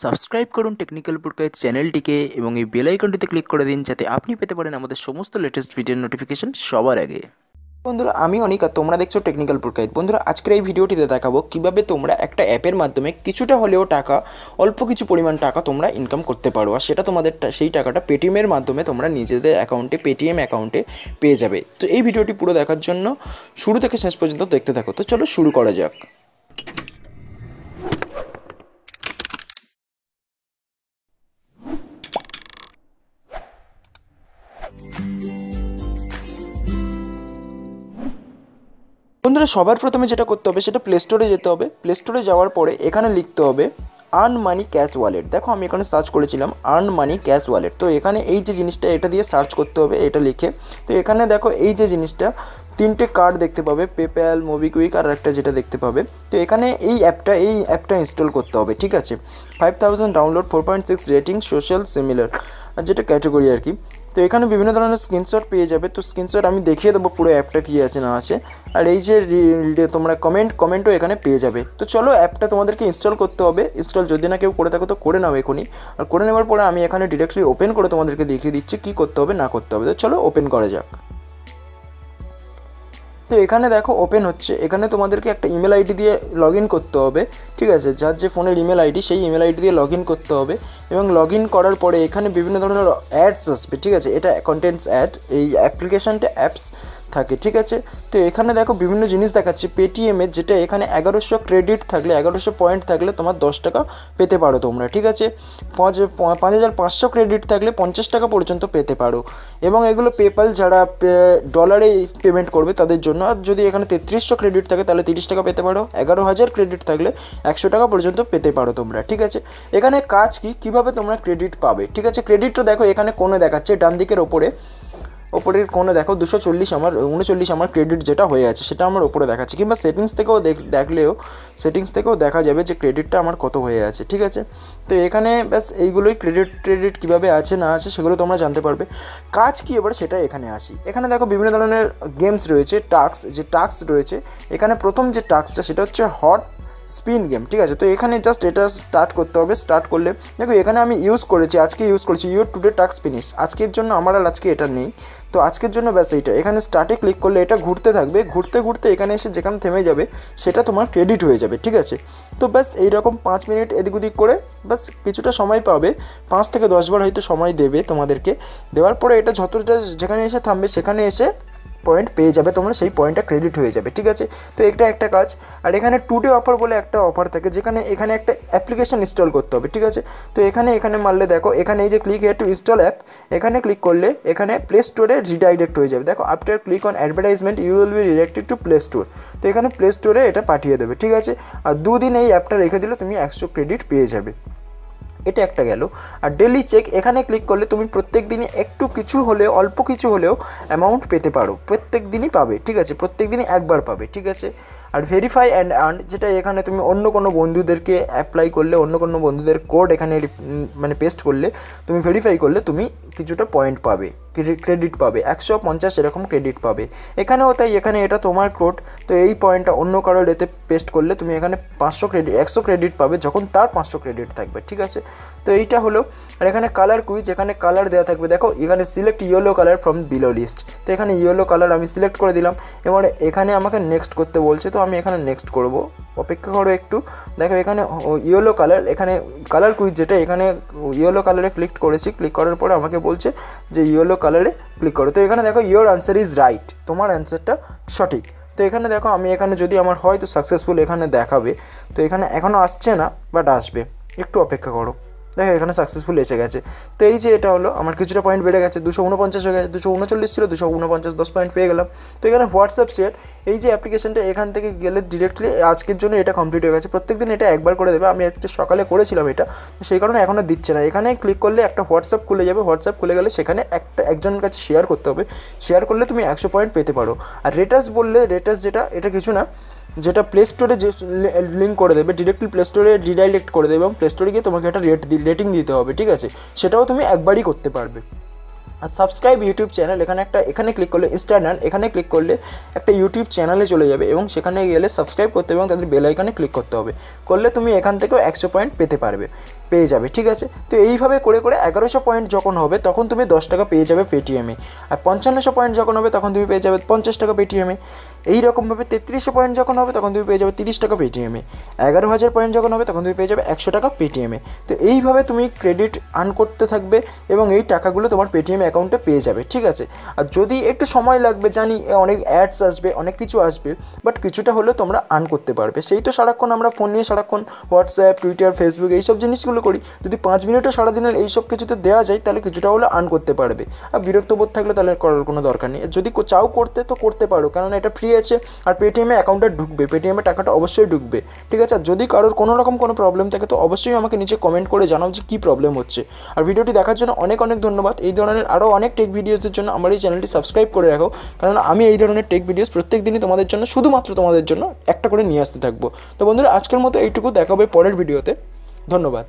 Subscribe করুন technical Purkait চ্যানেলটিকে এবং এই বেল আইকনটিতে ক্লিক করে দিন যাতে আপনি পেতে পারেন আমাদের সমস্ত লেটেস্ট ভিডিওর নোটিফিকেশন সবার আগে। বন্ধুরা আমি অনিকা, তোমরা দেখছো টেকনিক্যাল পুরকাইত। বন্ধুরা আজকের এই ভিডিওটিতে দেখাবো কিভাবে তোমরা একটা অ্যাপের মাধ্যমে কিছুটা হলেও টাকা, অল্প কিছু পরিমাণ টাকা তোমরা ইনকাম করতে পারো। আর সেটা তোমাদের সেই টাকাটা পেটিএমের মাধ্যমে তোমরা নিজেদের অ্যাকাউন্টে, পেটিএম অ্যাকাউন্টে পেয়ে যাবে। তো এই ভিডিওটি পুরো দেখার জন্য শুরু থেকে শেষ পর্যন্ত দেখতে থাকো। তো চলো শুরু করা যাক। বন্ধুরা সবার প্রথমে যেটা করতে হবে সেটা প্লে স্টোরে যেতে হবে। প্লে স্টোরে যাওয়ার পরে এখানে লিখতে হবে আর্ন মানি ক্যাশ ওয়ালেট। দেখো আমি এখানে সার্চ করেছিলাম আর্ন মানি ক্যাশ ওয়ালেট। তো এখানে এই যে জিনিসটা, এটা দিয়ে সার্চ করতে হবে, এটা লিখে। তো এখানে দেখো এই যে জিনিসটা, তিনটে কার্ড দেখতে পাবে, পেপ্যাল, মোবিকুইক আর একটা যেটা দেখতে পাবে। তো এখানে এই অ্যাপটা ইনস্টল করতে হবে, ঠিক আছে। 5000 ডাউনলোড, 4.6 রেটিং, সোশ্যাল সিমিলার আর যেটা ক্যাটাগরি আর কি। তো এখানে বিভিন্ন ধরনের স্ক্রিনশট পেয়ে যাবে। তো স্ক্রিনশট আমি দেখিয়ে দেবো পুরো অ্যাপটা কী আছে না আছে। আর এই যে তোমরা কমেন্টও এখানে পেয়ে যাবে। তো চলো অ্যাপটা তোমাদেরকে ইনস্টল করতে হবে। ইনস্টল যদি না কেউ করে থাকো তো করে নাও এখনই। আর করে নেওয়ার পরে আমি এখানে ডিরেক্টলি ওপেন করে তোমাদেরকে দেখিয়ে দিচ্ছি কী করতে হবে না করতে হবে। তো চলো ওপেন করা যাক। তো এখানে দেখো ওপেন হচ্ছে। এখানে তোমাদেরকে একটা ইমেল আইডি দিয়ে লগ ইন করতে হবে, ঠিক আছে। যার যে ফোনের ইমেল আইডি সেই ইমেল আইডি দিয়ে লগ ইন করতে হবে। এবং লগ ইন করার পরে এখানে বিভিন্ন ধরনের অ্যাডস আসবে, ঠিক আছে। এটা কন্টেন্টস অ্যাড, এই অ্যাপ্লিকেশানটা অ্যাপস থাকে, ঠিক আছে। তো এখানে দেখো বিভিন্ন জিনিস দেখাচ্ছে পেটিএমের, যেটা এখানে 1100 ক্রেডিট থাকলে, 1100 পয়েন্ট থাকলে তোমার 10 টাকা পেতে পারো তোমরা, ঠিক আছে। 5500 ক্রেডিট থাকলে 50 টাকা পর্যন্ত পেতে পারো। এবং এগুলো পেপ্যাল যারা ডলারে পেমেন্ট করবে তাদের জন্য। আর যদি এখানে 3300 ক্রেডিট থাকে তাহলে 30 টাকা পেতে পারো। 11000 ক্রেডিট থাকলে 100 টাকা পর্যন্ত পেতে পারো তোমরা, ঠিক আছে। এখানে কাজ কীভাবে তোমরা ক্রেডিট পাবে, ঠিক আছে। ক্রেডিটটা দেখো এখানে কোণে দেখাচ্ছে ডান দিকের ওপরের কোণে দেখো 240 আমার 39 আমার ক্রেডিট যেটা হয়ে আছে সেটা আমার ওপরে দেখাচ্ছে। কিংবা সেটিংস থেকেও দেখা যাবে যে ক্রেডিটটা আমার কত হয়ে আছে, ঠিক আছে। তো এখানে ব্যাস এইগুলোই ক্রেডিট কীভাবে আছে না আছে সেগুলো তোমরা জানতে পারবে। কাজ কী এবার সেটা এখানে আসি। এখানে দেখো বিভিন্ন ধরনের গেমস রয়েছে, টাস্ক রয়েছে। এখানে প্রথম যে টাস্কটা সেটা হচ্ছে হট স্পিন গেম, ঠিক আছে। তো এখানে জাস্ট এটা স্টার্ট করতে হবে। স্টার্ট করলে দেখো এখানে আমি আজকে ইউজ করেছি ইউর টুডে টাস্ক ফিনিশ। আজকের জন্য আমার আর আজকে এটা নেই, তো আজকের জন্য ব্যাস এইটা। এখানে স্টার্টে ক্লিক করলে এটা ঘুরতে থাকবে, ঘুরতে ঘুরতে এখানে এসে যেখানে থেমে যাবে সেটা তোমার ক্রেডিট হয়ে যাবে, ঠিক আছে। তো ব্যাস এইরকম 5 মিনিট এদিক ওদিক করে ব্যাস কিছুটা সময় পাবে। 5 থেকে 10 বার হয়তো সময় দেবে তোমাদেরকে। দেওয়ার পরে এটা যতটা যেখানে এসে থামবে সেখানে এসে পয়েন্ট পেয়ে যাবে তোমরা, সেই পয়েন্টটা ক্রেডিট হয়ে যাবে, ঠিক আছে। তো এটা একটা কাজ। আর এখানে টুডে অফার বলে একটা অফার থাকে, যেখানে এখানে একটা অ্যাপ্লিকেশান ইনস্টল করতে হবে, ঠিক আছে। তো এখানে মারলে দেখো এখানে এই যে click here to install app, এখানে ক্লিক করলে এখানে প্লে স্টোরে রিডাইরেক্ট হয়ে যাবে। দেখো after click on advertisement you will be redirected to play store. তো এখানে প্লে স্টোরে এটা পাঠিয়ে দেবে, ঠিক আছে। আর 2 দিন এই অ্যাপটা রেখে দিলে তুমি 100 ক্রেডিট পেয়ে যাবে। এটা একটা গেল। আর ডেলি চেক, এখানে ক্লিক করলে তুমি প্রত্যেক দিনই একটু কিছু হলেও, অল্প কিছু হলেও অ্যামাউন্ট পেতে পারো। প্রত্যেক দিনই পাবে, ঠিক আছে। প্রত্যেক দিনই একবার পাবে, ঠিক আছে। আর ভেরিফাই অ্যান্ড আর্ন, যেটা এখানে তুমি অন্য কোনো বন্ধুদেরকে অ্যাপ্লাই করলে, অন্য কোনো বন্ধুদের কোড এখানে মানে পেস্ট করলে, তুমি ভেরিফাই করলে তুমি কিছুটা পয়েন্ট পাবে, ক্রেডিট পাবে। 150 এরকম ক্রেডিট পাবে এখানেও। তাই এখানে এটা তোমার কোড। তো এই পয়েন্টটা অন্য কারোর এতে পেস্ট করলে তুমি এখানে 100 ক্রেডিট পাবে যখন তার 500 ক্রেডিট থাকবে, ঠিক আছে। তো এইটা হলো। আর এখানে কালার কুইজ, এখানে কালার দেওয়া থাকবে। দেখো এখানে select yellow colour from below list. তো এখানে ইয়েলো কালার আমি সিলেক্ট করে দিলাম। এবার এখানে আমাকে নেক্সট করতে বলছে, তো আমি এখানে নেক্সট করব। অপেক্ষা করো একটু। দেখো এখানে ইয়েলো কালার, এখানে কালার কুইজ যেটা, এখানে ইয়েলো কালারে ক্লিক করেছি। ক্লিক করার পরে আমাকে বলছে যে ইয়েলো কালারে ক্লিক করো। তো এখানে দেখো ইয়োর আনসার ইজ রাইট, তোমার অ্যান্সারটা সঠিক। তো এখানে দেখো আমি এখানে যদি আমার হয় তো সাকসেসফুল এখানে দেখাবে। তো এখানে এখনও আসছে না, বাট আসবে, একটু অপেক্ষা করো। দেখো এখানে সাকসেসফুল এসে গেছে। তো এই যে এটা হলো আমার কিছুটা পয়েন্ট বেড়ে গেছে, 249 হয়ে গেছে। 239 ছিল, 249, 10 পয়েন্ট পেয়ে গেলাম। তো এখানে হোয়াটসঅ্যাপ শেয়ার, এই যে অ্যাপ্লিকেশনটা, এখান থেকে গেলে ডিরেক্টলি আজকের জন্য এটা কমপ্লিট হয়ে গেছে। প্রত্যেকদিন এটা একবার করে দেবে। আমি আজকে সকালে করেছিলাম এটা, তো সেই কারণে এখনও দিচ্ছে না। এখানে ক্লিক করলে একটা হোয়াটসঅ্যাপ খুলে যাবে। হোয়াটসঅ্যাপ খুলে গেলে সেখানে একজনের কাছে শেয়ার করতে হবে। শেয়ার করলে তুমি 100 পয়েন্ট পেতে পারো। আর রেটাস বললে, রেটাস যেটা, এটা কিছু না, যেটা প্লে স্টোরে যে লিঙ্ক করে দেবে, ডিরেক্টলি প্লে স্টোরে রিডাইরেক্ট করে দেবে এবং প্লে স্টোরে গিয়ে তোমাকে একটা রেটিং দিতে হবে, ঠিক আছে। সেটাও তুমি একবারই করতে পারবে। আর সাবস্ক্রাইব ইউটিউব চ্যানেল এখানে ক্লিক করলে ইনস্ট্যান্ট এখানে ক্লিক করলে একটা ইউটিউব চ্যানেলে চলে যাবে এবং সেখানে গেলে সাবস্ক্রাইব করতে হবে এবং তাদের বেল আইকনে ক্লিক করতে হবে। করলে তুমি এখান থেকেও 100 পয়েন্ট পেয়ে যাবে, ঠিক আছে। তো এইভাবে করে করে 1100 পয়েন্ট যখন হবে তখন তুমি 10 টাকা পেয়ে যাবে পেটিএমে। আর 5500 পয়েন্ট যখন হবে তখন তুমি পেয়ে যাবে 50 টাকা পেটিএমে। এইরকমভাবে 3300 পয়েন্ট যখন হবে তখন তুমি পেয়ে যাবে 30 টাকা পেটিএমে। 11000 পয়েন্ট যখন হবে তখন তুমি পেয়ে যাবে 100 টাকা পেটিএমে। তো এইভাবে তুমি ক্রেডিট আর্ন করতে থাকবে এবং এই টাকাগুলো তোমার পেটিএম অ্যাকাউন্টে পেয়ে যাবে, ঠিক আছে। আর যদি একটু সময় লাগবে জানি, অনেক অ্যাডস আসবে, অনেক কিছু আসবে, বাট কিছুটা হলেও তোমরা আর্ন করতে পারবে। সেই তো সারাক্ষণ আমরা ফোন নিয়ে সারাক্ষণ হোয়াটসঅ্যাপ, টুইটার, ফেসবুক এইসব জিনিসগুলো করি। যদি 5 মিনিটও সারাদিনের এইসব কিছুতে দেওয়া যায় তাহলে কিছুটা হলেও আর্ন করতে পারবে। আর বিরক্ত বোধ থাকলে তাহলে করার কোনো দরকার নেই। যদি চাও করতে তো করতে পারো, কারণ এটা ফ্রি আছে আর পেটিএমে অ্যাকাউন্টটা ঢুকবে, পেটিএমে টাকাটা অবশ্যই ঢুকবে, ঠিক আছে। আর যদি কারোর কোনো রকম কোনো প্রবলেম থাকে তো অবশ্যই আমাকে নিচে কমেন্ট করে জানাও যে কী প্রবলেম হচ্ছে। আর ভিডিওটি দেখার জন্য অনেক অনেক ধন্যবাদ। এই ধরনের আরও অনেক টেক ভিডিওসের জন্য আমার এই চ্যানেলটি সাবস্ক্রাইব করে রাখো, কারণ আমি এই ধরনের টেক ভিডিওস প্রত্যেক দিনই তোমাদের জন্য, শুধুমাত্র তোমাদের জন্য একটা করে নিয়ে আসতে থাকবো। তো বন্ধুরা, আজকের মতো এইটুকু, দেখা হবে পরের ভিডিওতে। ধন্যবাদ।